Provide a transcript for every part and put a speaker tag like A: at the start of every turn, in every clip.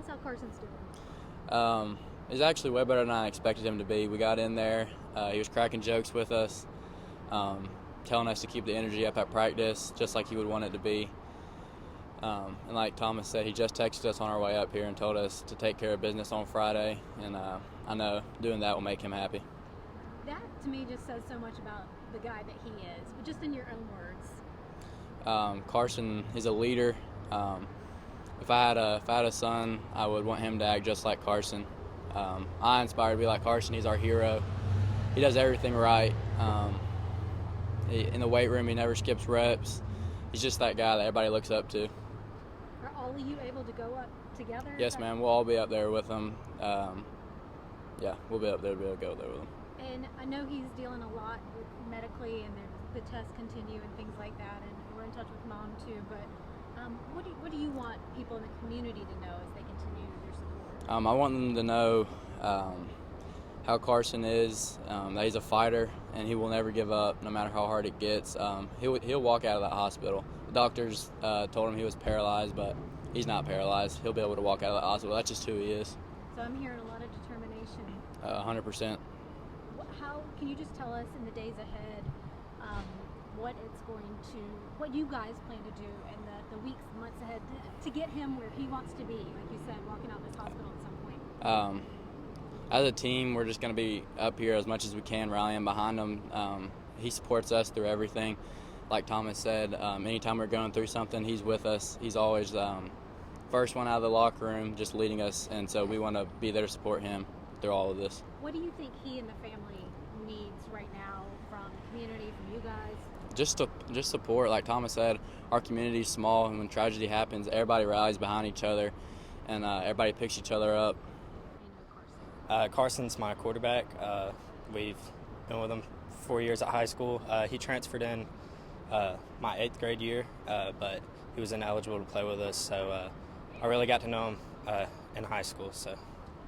A: us how Carson's doing.
B: He's actually way better than I expected him to be. We got in there. He was cracking jokes with us, telling us to keep the energy up at practice, just like he would want it to be. And like Thomas said, he just texted us on our way up here and told us to take care of business on Friday, and I know doing that will make him happy.
A: That, to me, just says so much about the guy that he is, but just in your own words.
B: Carson is a leader. If I had a son, I would want him to act just like Carson. I aspire to be like Carson. He's our hero. He does everything right. In the weight room, he never skips reps. He's just that guy that everybody looks up to.
A: Are all of you able to go up together?
B: Yes, ma'am. We'll all be up there with him. Yeah, we'll be up there to be able to go there with him.
A: And I know he's dealing a lot with medically, and the tests continue and things like that, and we're in touch with Mom too, but what do you want people in the community to know as they continue their support?
B: I want them to know how Carson is, that he's a fighter, and he will never give up no matter how hard it gets. He'll walk out of that hospital. The doctors told him he was paralyzed, but he's not paralyzed. He'll be able to walk out of that hospital. That's just who he is.
A: So I'm hearing a lot of determination.
B: 100%.
A: How can you just tell us in the days ahead what you guys plan to do in the weeks, months ahead to get him where he wants to be, like you said, walking out this hospital at some point?
B: As a team, we're just going to be up here as much as we can, rallying behind him. He supports us through everything. Like Thomas said, anytime we're going through something, he's with us. He's always first one out of the locker room, just leading us, and so we want to be there to support him through all of this.
A: What do you think he and the family needs right now from the community, from you guys?
B: Just support. Like Thomas said, our community is small, and when tragedy happens, everybody rallies behind each other, and everybody picks each other up.
C: Carson's my quarterback. We've been with him 4 years at high school. He transferred in my 8th grade year, but he was ineligible to play with us, so I really got to know him in high school. So.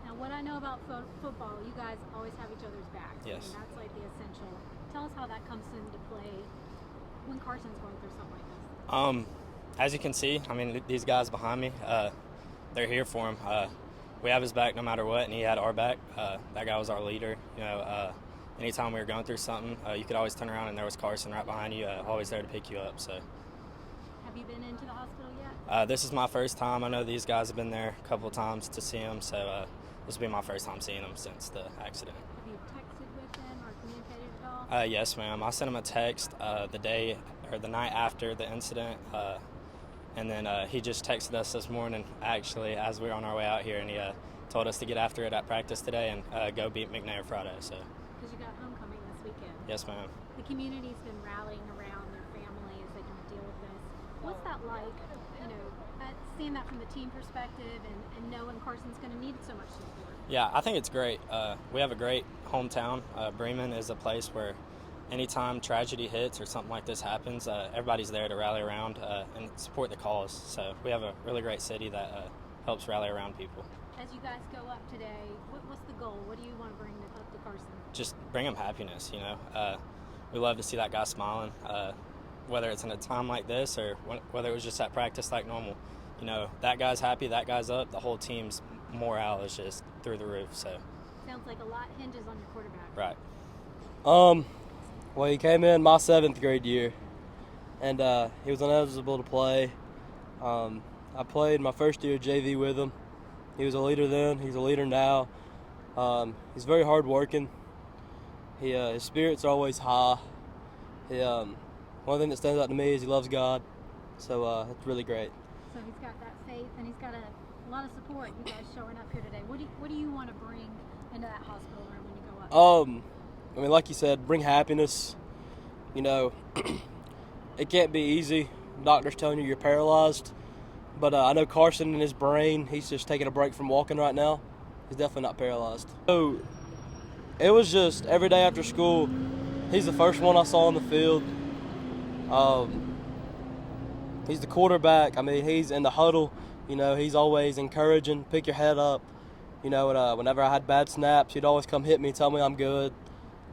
A: Now, what I know about football, you guys always have each other's backs.
C: Yes.
A: And that's like the essential. Tell us how that comes into play when Carson's going through something like this.
C: As you can see, I mean, these guys behind me, they're here for him. We have his back no matter what, and he had our back. That guy was our leader. Anytime we were going through something, you could always turn around and there was Carson right behind you, always there to pick you up. So.
A: Have you been into the hospital yet?
C: This is my first time. I know these guys have been there a couple of times to see him, so this will be my first time seeing him since the accident.
A: Have you texted with him or communicated at all?
C: Yes, ma'am. I sent him a text the night after the incident, and then he just texted us this morning, actually, as we were on our way out here, and he told us to get after it at practice today and go beat McNair Friday. So.
A: Because you got homecoming this weekend.
C: Yes, ma'am.
A: The community's been rallying around their family as they kind of deal with this. What's that like, seeing that from the team perspective and knowing Carson's going to need so much support?
C: Yeah, I think it's great. We have a great hometown. Bremen is a place where anytime tragedy hits or something like this happens, everybody's there to rally around and support the cause. So we have a really great city that helps rally around people.
A: As you guys go up today, what's the goal? What do you want to bring up to Carson?
C: Just bring him happiness, We love to see that guy smiling, whether it's in a time like this or whether it was just at practice like normal. That guy's happy, that guy's up, the whole team's morale is just through the roof. So
A: sounds like a lot hinges on your quarterback.
C: Right.
D: Well, he came in my 7th grade year, and he was ineligible to play. I played my first year JV with him. He was a leader then. He's a leader now. He's very hardworking. His spirits are always high. One thing that stands out to me is he loves God, so it's really great.
A: So he's got that faith, and he's got a lot of support. You guys showing up here today. What do you want to bring into that hospital room when you go up?
D: Like you said, bring happiness. It can't be easy. Doctors telling you you're paralyzed. But I know Carson in his brain, he's just taking a break from walking right now. He's definitely not paralyzed. So it was just every day after school, he's the first one I saw on the field. He's the quarterback. He's in the huddle. He's always encouraging, pick your head up. Whenever I had bad snaps, he'd always come hit me, tell me I'm good.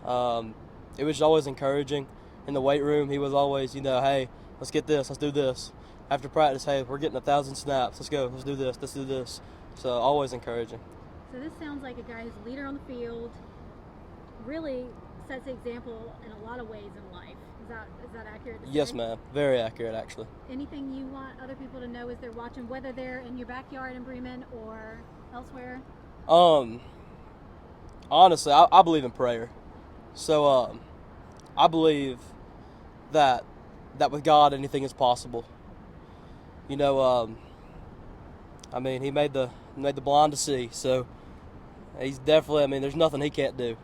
D: It was always encouraging. In the weight room, he was always, hey, let's get this, let's do this. After practice, hey, we're getting 1,000 snaps, let's go, let's do this. So always encouraging.
A: So this sounds like a guy who's a leader on the field, really sets the example in a lot of ways in life. Is that accurate to say?
D: Yes, ma'am. Very accurate, actually.
A: Anything you want other people to know as they're watching, whether they're in your backyard in Bremen or elsewhere?
D: Honestly, I believe in prayer. So I believe that with God anything is possible. You know, I mean, he made the blind to see, so he's definitely, I mean, there's nothing he can't do.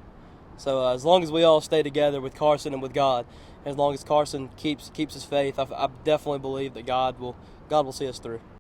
D: So as long as we all stay together with Carson and with God, as long as Carson keeps his faith, I definitely believe that God will see us through.